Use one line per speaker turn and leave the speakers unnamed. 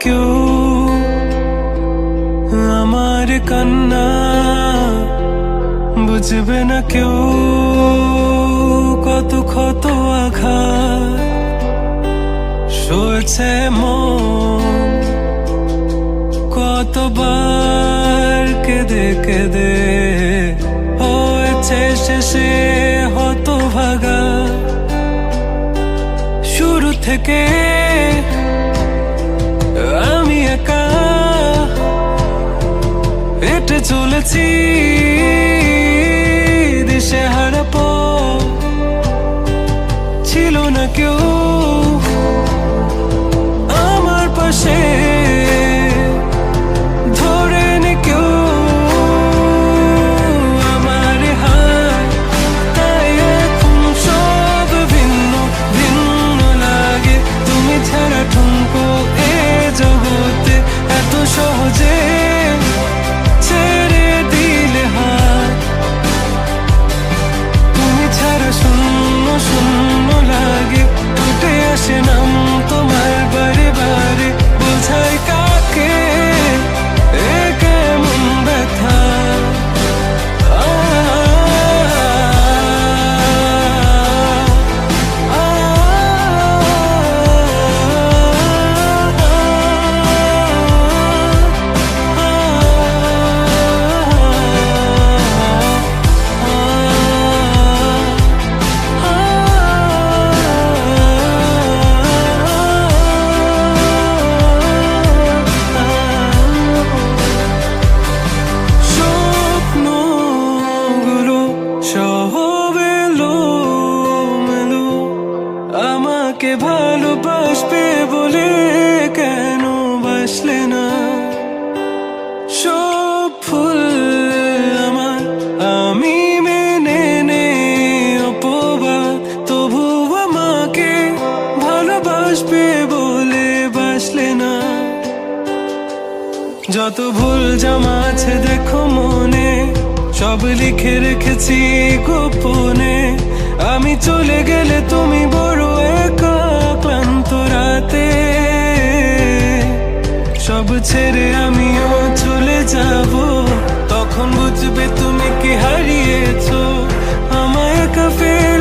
কেউ আমার কান্না, বুঝবে না কেউ কত ক্ষত আঘাত সয়েছে মন, কতবার কেঁদে কেঁদে হয়েছে শেষে হতভাগা। শুরু থেকে আমি একা হেঁটে চলেছি দিশেহারা পথ, ছিল না কেউ আমার পাশে ধরে নে কেউ আমার হাত। তাই এখন সব ভিন্ন ভিন্ন লাগে, তুমি ছাড়া ঠুনকো এ জগতে এত সহজে ছেড়ে দিলে হাত। তুমি ছাড়া শূন্য শূন্য লাগে, উঠে আসে নাম তোমার বারে বারে, বোঝাই কাকে এ কেমন ব্যথা। আমাকে ভালোবাসবে বলে কেন বাসলে না? সব ফুল আমার আমি মেনে নে অপবাদ, তবু আমাকে ভালোবাসবে বলে বাসলে না। যত ভুল জমা আছে দেখো মনে, সব লিখে রেখেছি গোপনে। আমি চলে গেলে তুমি বড় একা ক্লান্ত রাতে, সব ছেড়ে আমিও চলে যাব, তখন বুঝবে তুমি কি হারিয়েছো আমায় একা ফেলে।